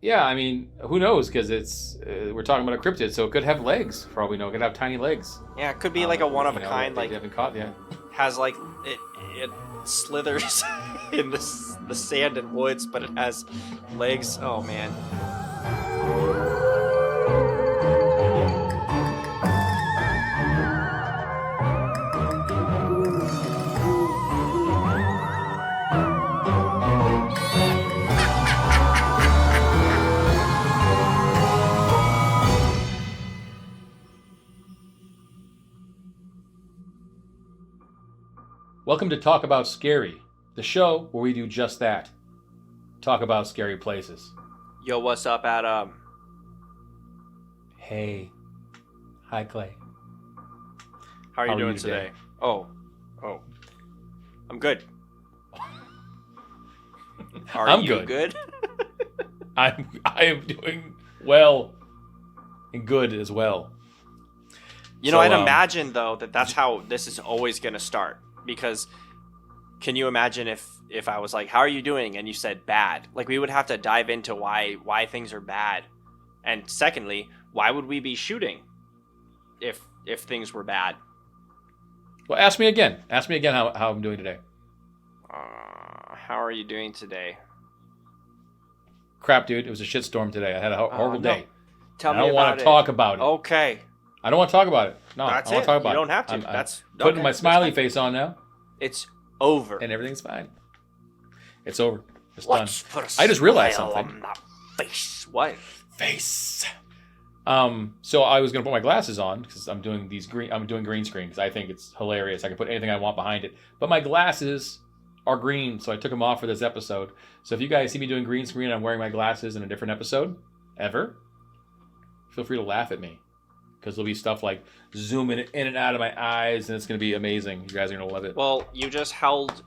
Yeah, I mean, who knows? Because it's we're talking about a cryptid, so it could have legs. For all we know, it could have tiny legs. Yeah, it could be like a one of a kind. They Like haven't caught yet. has like it slithers in the sand and woods, but it has legs. Oh man. Welcome to Talk About Scary, the show where we do just that. Talk about scary places. Yo, what's up, Adam? Hey. Hi, Clay. How are you doing today? Oh. I'm good. I'm you good. I am doing well and good as well. You know, I'd imagine though that's how this is always going to start. Because can you imagine if I was like, how are you doing? And you said bad. Like, we would have to dive into why things are bad. And secondly, why would we be shooting if things were bad? Well, ask me again. Ask me again how I'm doing today. How are you doing today? Crap, dude. It was a shitstorm today. I had a horrible day. Tell me about it. I don't want to talk about it. Okay. I don't want to talk about it. No, that's I don't want to talk about it. You don't have to. I'm putting my smiley face on now. It's over. And everything's fine. It's over. It's Let's done. Put a I just realized smile something. on that face. What? Face. So I was gonna put my glasses on because I'm doing green screen because I think it's hilarious. I can put anything I want behind it. But my glasses are green, so I took them off for this episode. So if you guys see me doing green screen and I'm wearing my glasses in a different episode, ever, feel free to laugh at me. Because there'll be stuff like zooming in and out of my eyes, and it's going to be amazing. You guys are going to love it. Well, you just held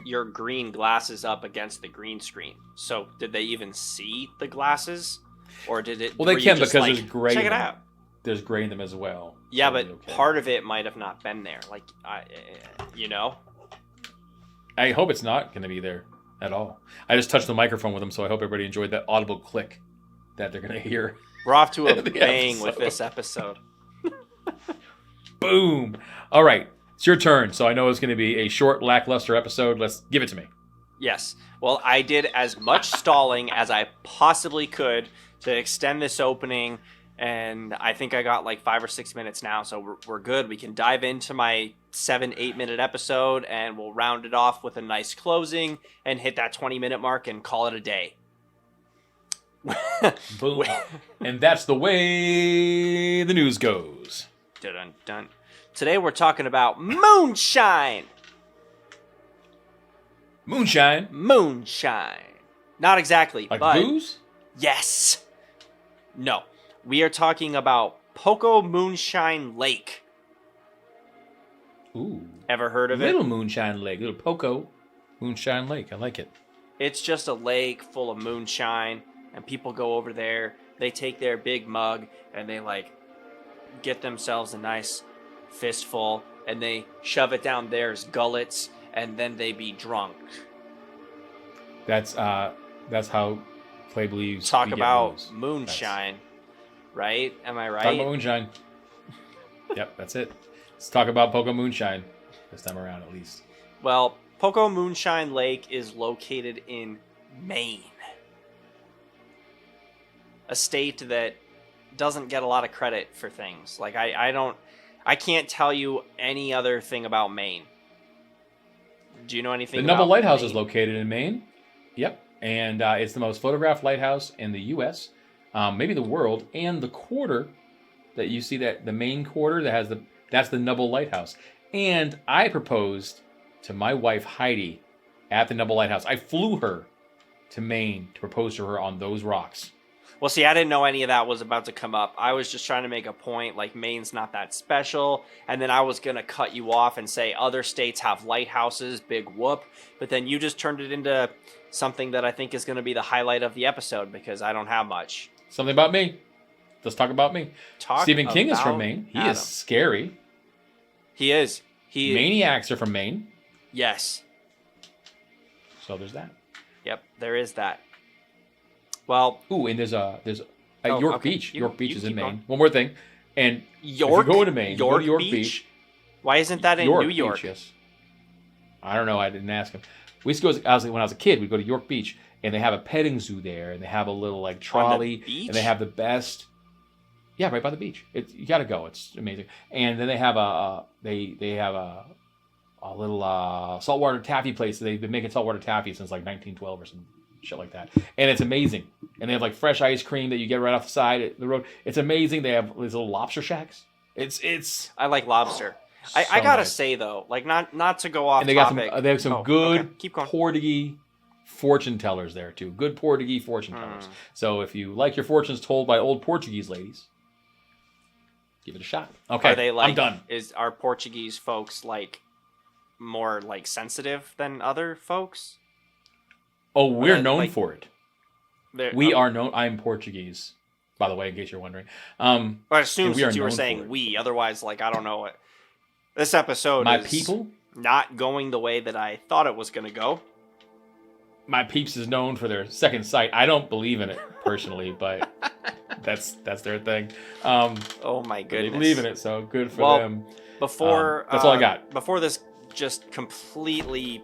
your green glasses up against the green screen. So did they even see the glasses? Or did it... Well, they can because like, there's gray check in it them. out. There's gray in them as well. Yeah, so but okay. Part of it might have not been there. Like, you know? I hope it's not going to be there at all. I just touched the microphone with them, so I hope everybody enjoyed that audible click that they're going to hear. We're off to a bang with this episode. Boom. All right. It's your turn. So I know it's going to be a short, lackluster episode. Let's give it to me. Yes. Well, I did as much stalling as I possibly could to extend this opening. And I think I got like 5 or 6 minutes now. So we're good. We can dive into my 7-8 minute episode and we'll round it off with a nice closing and hit that 20-minute mark and call it a day. Boom. And that's the way the news goes. Dun, dun. Today we're talking about moonshine. Moonshine? Moonshine. Not exactly, like but... booze? Yes. No. We are talking about Pocomoonshine Lake. Ooh. Ever heard of Little Moonshine Lake. Little Pocomoonshine Lake. I like it. It's just a lake full of moonshine, and people go over there. They take their big mug, and they, like, get themselves a nice fistful, and they shove it down theirs gullets, and then they be drunk. That's how Clay believes. Talk about moonshine, right? Am I right? Talk about moonshine. Yep, that's it. Let's talk about Pocomoonshine this time around, at least. Well, Pocomoonshine Lake is located in Maine, a state that doesn't get a lot of credit for things. Like I can't tell you any other thing about Maine. Do you know anything about The Nubble Lighthouse Maine? is located in Maine. Yep. And it's the most photographed lighthouse in the U.S., maybe the world, and the quarter that you see, that the main quarter that's the Nubble Lighthouse. And I proposed to my wife Heidi at the Nubble Lighthouse. I flew her to Maine to propose to her on those rocks. Well, see, I didn't know any of that was about to come up. I was just trying to make a point, like Maine's not that special, and then I was going to cut you off and say other states have lighthouses, big whoop, but then you just turned it into something that I think is going to be the highlight of the episode because I don't have much. Something about me. Let's talk about me. Stephen King is from Maine. He is scary. He is. Maniacs are from Maine. Yes. So there's that. Yep, there is that. Well, Ooh, and there's Oh, York okay. Beach. You- York Beach you is in keep Maine. going. One more thing, and York. if you go to Maine, York, go to York Beach? Why isn't that in New York? Beach, yes. I don't know. I didn't ask him. We used to go when I was a kid. We'd go to York Beach, and they have a petting zoo there, and they have a little like trolley, beach? and they have the best. Yeah, right by the beach. You got to go. It's amazing. And then they have they have a little saltwater taffy place. They've been making saltwater taffy since like 1912 or some shit like that, and it's amazing. And they have like fresh ice cream that you get right off the side of the road. It's amazing. They have these little lobster shacks. It's I like lobster. so I gotta nice. say though, like not to go off And they got topic. they have some Oh, good okay. Keep going. Portuguese fortune tellers there too. Good Portuguese fortune tellers. So if you like your fortunes told by old Portuguese ladies, give it a shot. Okay, Are they like? I'm done. Are Portuguese folks like more like sensitive than other folks? Oh, we're Well, known like- for it. They're- We oh, are known. I'm Portuguese, by the way, in case you're wondering. I assume and we are since you were known for saying it. we, otherwise, like I don't know what this episode My is. people, Not going the way that I thought it was gonna go. my peeps is known for their second sight. I don't believe in it personally, but that's their thing. Oh my They goodness. believe in it, so good for Well, them. Before That's all I got. Before this just completely,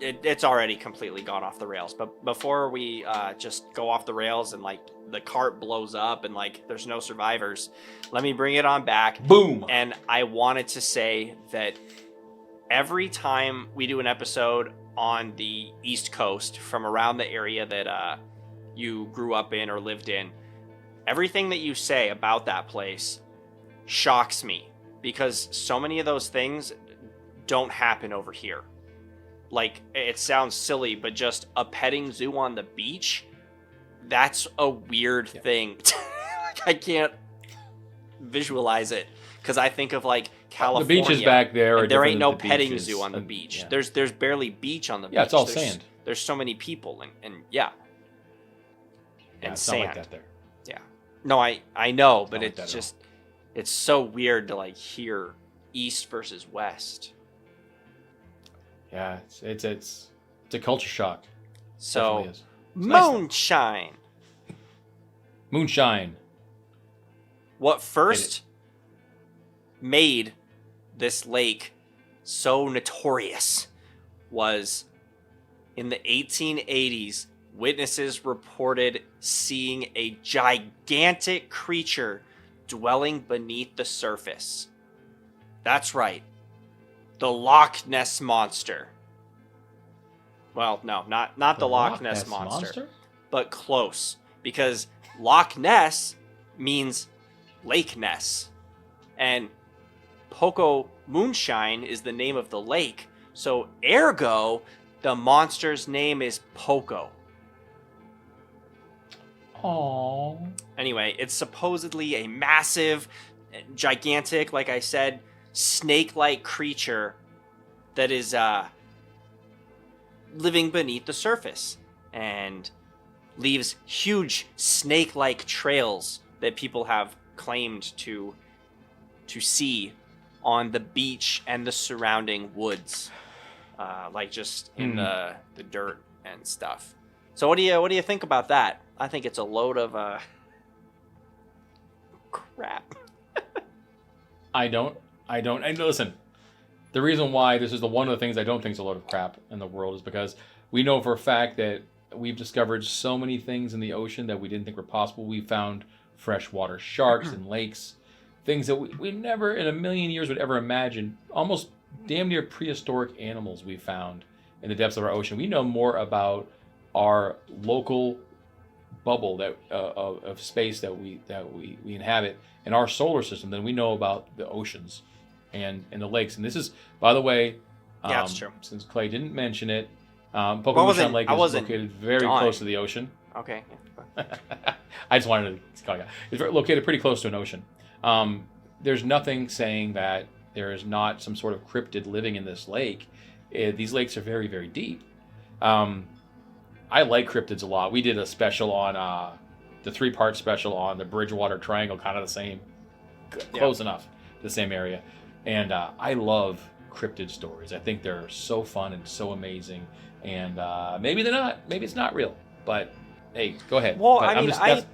it's already completely gone off the rails. But before we just go off the rails and like the cart blows up and like there's no survivors, let me bring it on back. Boom. And I wanted to say that every time we do an episode on the East Coast from around the area that you grew up in or lived in, everything that you say about that place shocks me because so many of those things don't happen over here. Like, it sounds silly, but just a petting zoo on the beach, that's a weird thing. I can't visualize it because I think of like California. The beaches back there are and there different ain't no than the petting beaches. zoo on the beach. Yeah. There's barely beach on the beach. Yeah, it's all There's- sand. There's so many people and yeah. Yeah, And it's sand. not like that there. Yeah. No, I know, but not like that it's at all. just it's so weird to like hear east versus west. Yeah, it's a culture shock. So Definitely is. It's nice, though. moonshine. Moonshine. What first made this lake so notorious was in the 1880s, witnesses reported seeing a gigantic creature dwelling beneath the surface. That's right. The Loch Ness Monster. Well, no, not the Loch Ness Monster, but close. Because Loch Ness means Lake Ness. And Pocomoonshine is the name of the lake. So ergo, the monster's name is Poco. Aww. Anyway, it's supposedly a massive, gigantic, like I said, snake-like creature that is living beneath the surface and leaves huge snake-like trails that people have claimed to see on the beach and the surrounding woods, like just in the dirt and stuff. So what do you think about that? I think it's a load of crap. I don't. And listen, the reason why this is one of the things I don't think is a load of crap in the world is because we know for a fact that we've discovered so many things in the ocean that we didn't think were possible. We found freshwater sharks in lakes, things that we never in a million years would ever imagine. Almost damn near prehistoric animals we found in the depths of our ocean. We know more about our local bubble that of space that we inhabit in our solar system than we know about the oceans and the lakes. And this is, by the way, Yeah, that's true. Since Clay didn't mention it, wasn't- Pocomoonshine Lake I is wasn't located very done. close to the ocean. Okay. I just wanted to call you out. It's located pretty close to an ocean. There's nothing saying that there is not some sort of cryptid living in this lake. These lakes are very, very deep. I like cryptids a lot. We did a special on the 3-part special on the Bridgewater Triangle, kind of the same, close enough, the same area. And I love cryptid stories. I think they're so fun and so amazing. And maybe they're not. Maybe it's not real. But hey, go ahead. Well, But I mean,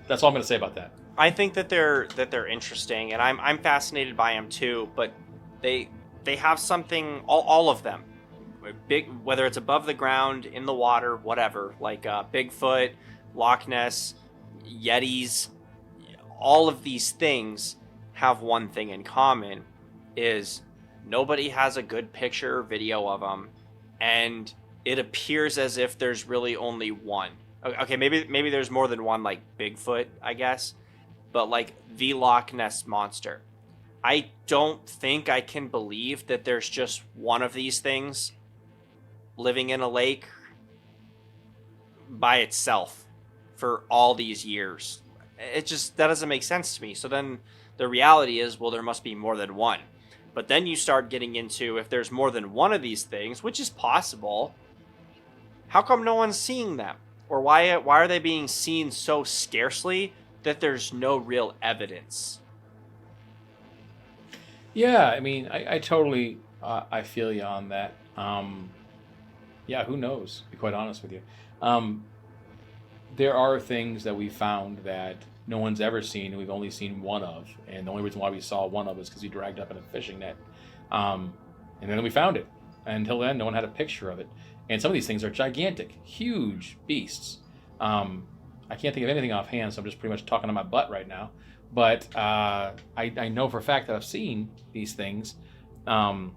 that's all I'm going to say about that. I think that they're interesting, and I'm fascinated by them too. But they have something, all of them, big, whether it's above the ground, in the water, whatever, like Bigfoot, Loch Ness, Yetis, all of these things have one thing in common, is nobody has a good picture or video of them, and it appears as if there's really only one. Okay, maybe there's more than one, like Bigfoot, I guess, but like the Loch Ness monster, I don't think I can believe that there's just one of these things living in a lake by itself for all these years. That doesn't make sense to me. So then the reality is, well, there must be more than one. But then you start getting into, if there's more than one of these things, which is possible, how come no one's seeing them? Or why are they being seen so scarcely that there's no real evidence? Yeah, I mean, I totally I feel you on that. Yeah, who knows? To be quite honest with you, there are things that we found that no one's ever seen, and we've only seen one of. And the only reason why we saw one of is because we dragged up in a fishing net, and then we found it. Until then, no one had a picture of it. And some of these things are gigantic, huge beasts. I can't think of anything offhand, so I'm just pretty much talking on my butt right now. But I know for a fact that I've seen these things. In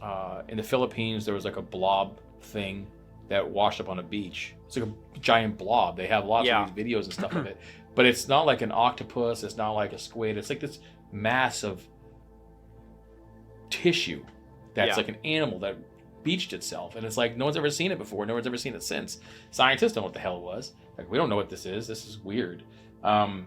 the Philippines, there was like a blob thing that washed up on a beach. It's like a giant blob. They have lots of these videos and stuff of it. But it's not like an octopus. It's not like a squid. It's like this mass of tissue that's like an animal that beached itself. And it's like no one's ever seen it before. No one's ever seen it since. Scientists don't know what the hell it was. Like, we don't know what this is. This is weird. And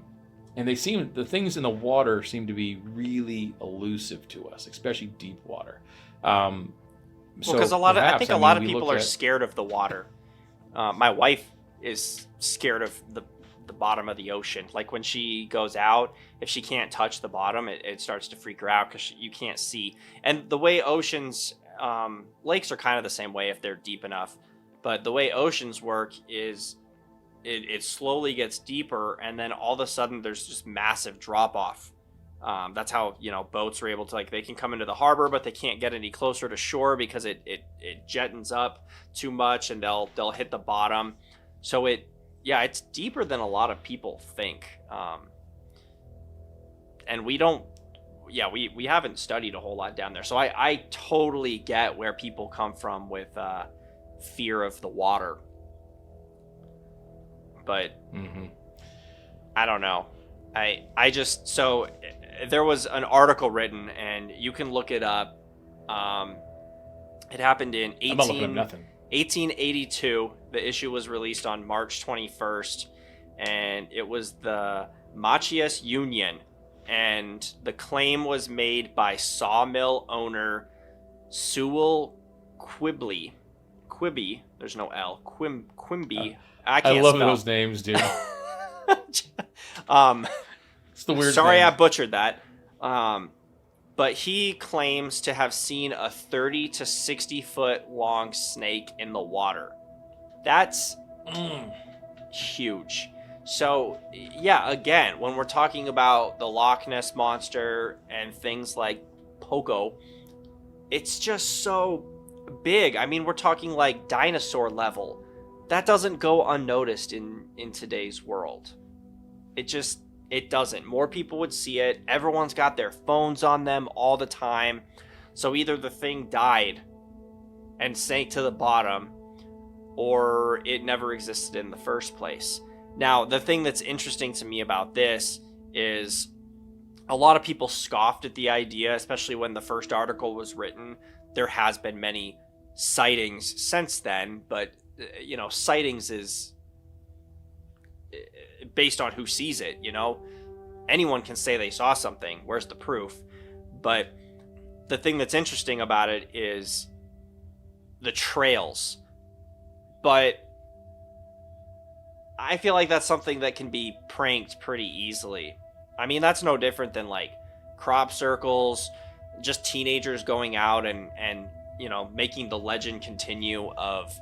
the things in the water seem to be really elusive to us, especially deep water. Because I think a lot of people are scared of the water. My wife is scared of the bottom of the ocean. Like when she goes out, if she can't touch the bottom, it starts to freak her out because you can't see. And the way oceans, lakes are kind of the same way if they're deep enough. But the way oceans work is it slowly gets deeper, and then all of a sudden there's just massive drop off. That's how, boats are able to, like, they can come into the harbor, but they can't get any closer to shore because it jettons up too much, and they'll hit the bottom. So it's deeper than a lot of people think. And we haven't studied a whole lot down there. So I totally get where people come from with fear of the water. But I don't know. So there was an article written, and you can look it up. It happened in 1882. The issue was released on March 21st, and it was the Machias Union, and the claim was made by sawmill owner Sewell Quibby. There's no L. Quimby. I love those names, dude. It's the weird. Sorry, name. I butchered that. But he claims to have seen a 30 to 60 foot long snake in the water. That's huge. So, yeah, again, when we're talking about the Loch Ness monster and things like Poco, it's just so big. I mean, we're talking like dinosaur level. That doesn't go unnoticed in today's world. It doesn't. More people would see it. Everyone's got their phones on them all the time. So either the thing died and sank to the bottom, or it never existed in the first place. Now, the thing that's interesting to me about this is a lot of people scoffed at the idea, especially when the first article was written. There has been many sightings since then, but sightings is based on who sees it. Anyone can say they saw something. Where's the proof? But the thing that's interesting about it is the trails. But I feel like that's something that can be pranked pretty easily. I mean, that's no different than like crop circles, just teenagers going out and making the legend continue of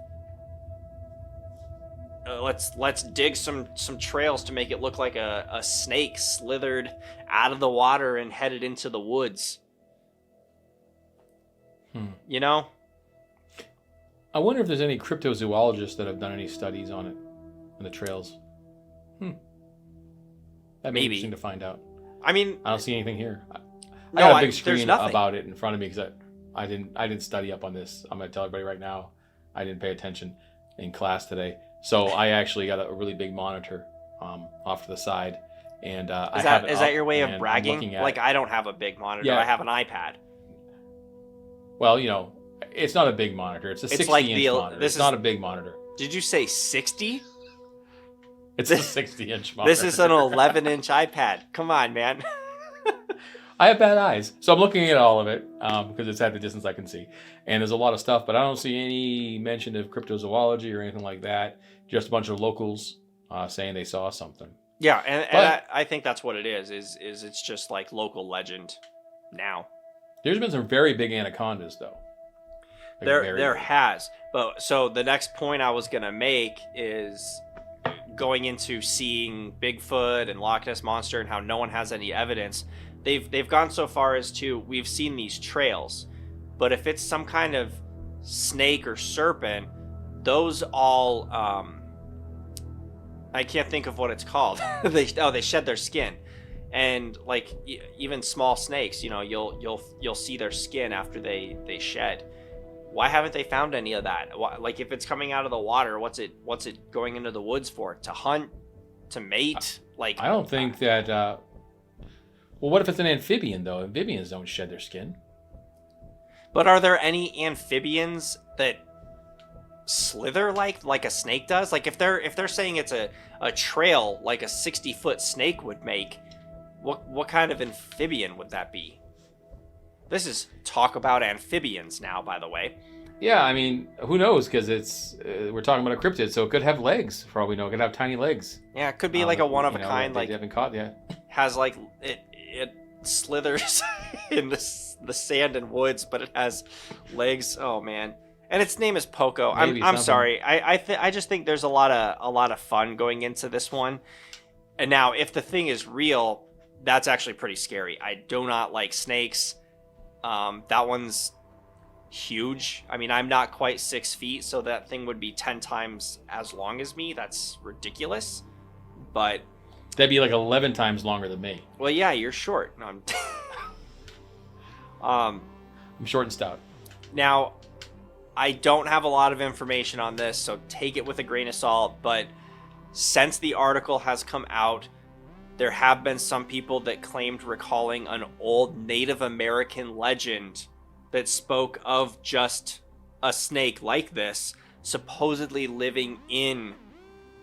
let's dig some trails to make it look like a snake slithered out of the water and headed into the woods. You know? I wonder if there's any cryptozoologists that have done any studies on it, on the trails. That'd be Maybe. interesting to find out. I mean, I don't see anything here. I no, got a big there's screen nothing. about it in front of me because I didn't study up on this. I'm gonna tell everybody right now, I didn't pay attention in class today. So I actually got a really big monitor off to the side, and Is that your way of bragging? Like, I don't have a big monitor. Yeah. I have an iPad. Well, you know, it's not a big monitor. It's a 60-inch monitor. It's not a big monitor. Did you say 60? It's a 60-inch monitor. This is an 11-inch iPad. Come on, man. I have bad eyes, so I'm looking at all of it because it's at the distance I can see. And there's a lot of stuff, but I don't see any mention of cryptozoology or anything like that. Just a bunch of locals saying they saw something. Yeah, and I think that's what it is it's just like local legend now. There's been some very big anacondas, though. Like There has. But so the next point I was going to make is going into seeing Bigfoot and Loch Ness Monster and how no one has any evidence. They've gone so far as to, we've seen these trails, but if it's some kind of snake or serpent, those all I can't think of what it's called. they shed their skin, and like even small snakes, you know, you'll see their skin after they shed. Why haven't they found any of that? Like, if it's coming out of the water, what's it going into the woods for? To hunt, to mate? Like, I don't think that. Well, what if it's an amphibian though? Amphibians don't shed their skin. But are there any amphibians that slither like a snake does? Like, if they're saying it's a trail like a 60-foot snake would make, what kind of amphibian would that be? This is talk about amphibians now, by the way. Yeah, I mean, who knows? Because it's we're talking about a cryptid, so it could have legs. For all we know, it could have tiny legs. Yeah, it could be like a one of a kind. They like, haven't caught yet. Has like it slithers in the sand and woods, but it has legs. Oh man! And its name is Poco. I'm sorry. I just think there's a lot of fun going into this one. And now, if the thing is real, that's actually pretty scary. I do not like snakes. That one's huge. I mean, I'm not quite 6 feet, so that thing would be 10 times as long as me. That's ridiculous. But that'd be like 11 times longer than me. Well, yeah, you're short. No, I'm short and stout. Now, I don't have a lot of information on this, so take it with a grain of salt. But since the article has come out, there have been some people that claimed recalling an old Native American legend that spoke of just a snake like this supposedly living in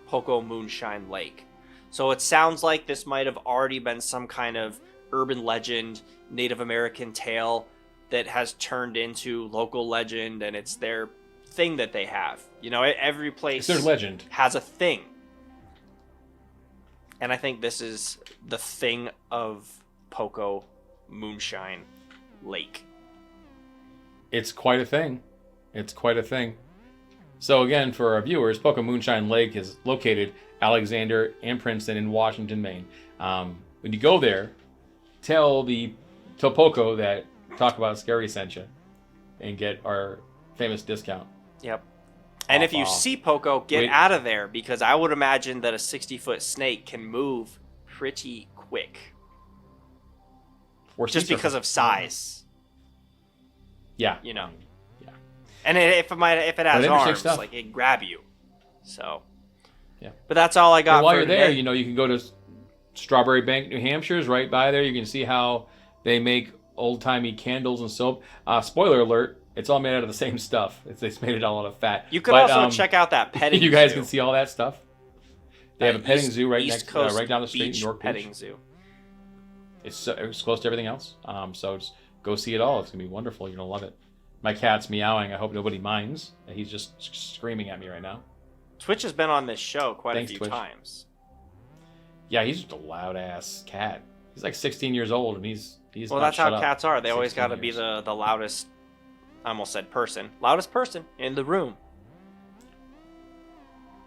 Pocomoonshine Lake. So it sounds like this might have already been some kind of urban legend, Native American tale that has turned into local legend, and it's their thing that they have. You know, every place it's their legend. Has a thing. And I think this is the thing of Pocomoonshine Lake. It's quite a thing. It's quite a thing. So again, for our viewers, Pocomoonshine Lake is located Alexander and Princeton in Washington, Maine. When you go there, tell Poco that Talk About Scary sent you and get our famous discount. Yep. And if you see Poco, get out of there, because I would imagine that a 60-foot snake can move pretty quick. Or just because of size. Yeah. You know. Yeah. And if it has arms, like, it grab you. So. Yeah. But that's all I got. And while for you're today. there, you know, you can go to Strawberry Bank, New Hampshire's right by there. You can see how they make old-timey candles and soap. Spoiler alert. It's all made out of the same stuff. They made it all out of fat. You could also check out that petting zoo. You guys can see all that stuff. They have a petting zoo right right down the street in York petting Beach. Zoo. It's close to everything else. So just go see it all. It's gonna be wonderful. You're gonna love it. My cat's meowing. I hope nobody minds. He's just screaming at me right now. Twitch has been on this show quite a few times. Yeah, he's just a loud ass cat. He's like 16 years old, and he's well. That's how cats are. They always got to be the loudest. I almost said person. Loudest person in the room.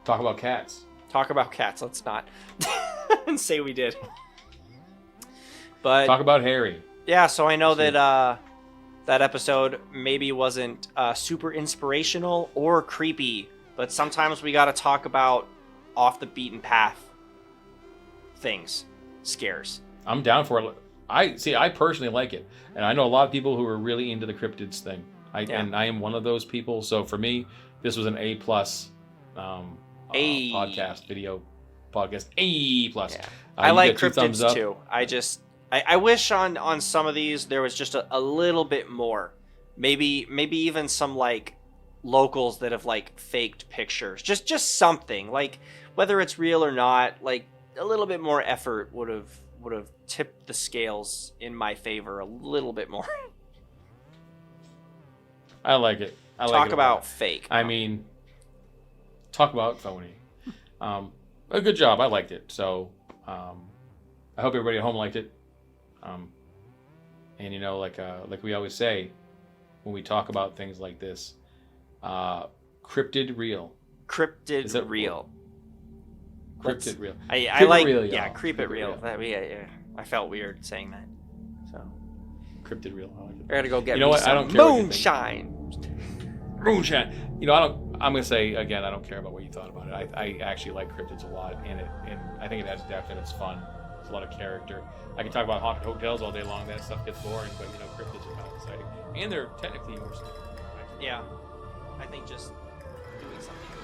Talk about cats. Talk about cats. Let's not say we did. But Talk about Harry. yeah, so I know that that episode maybe wasn't super inspirational or creepy, but sometimes we got to talk about off the beaten path things, scares. I'm down for it. I personally like it, and I know a lot of people who are really into the cryptids thing. And I am one of those people. So for me, this was an A+. Video podcast A+. Yeah. I like cryptids too. I wish on some of these there was just a little bit more. Maybe even some like locals that have like faked pictures. Just something, like whether it's real or not, like a little bit more effort would have tipped the scales in my favor a little bit more. I like it. Talk about fake. I mean, talk about phony. A good job. I liked it. So I hope everybody at home liked it. And you know, like we always say when we talk about things like this, cryptid real. Cryptid real. Cryptid real. I like real, yeah, creep it real. I felt weird saying that. So cryptid real. I like it. I gotta go get I don't care moonshine. Moonshine. You know, I'm gonna say again, I don't care about what you thought about it. I actually like cryptids a lot, and I think it has depth and it's fun. There's a lot of character. I can talk about haunted hotels all day long. That stuff gets boring, but you know, cryptids are kind of exciting, and they're technically more scary. Yeah, I think just doing something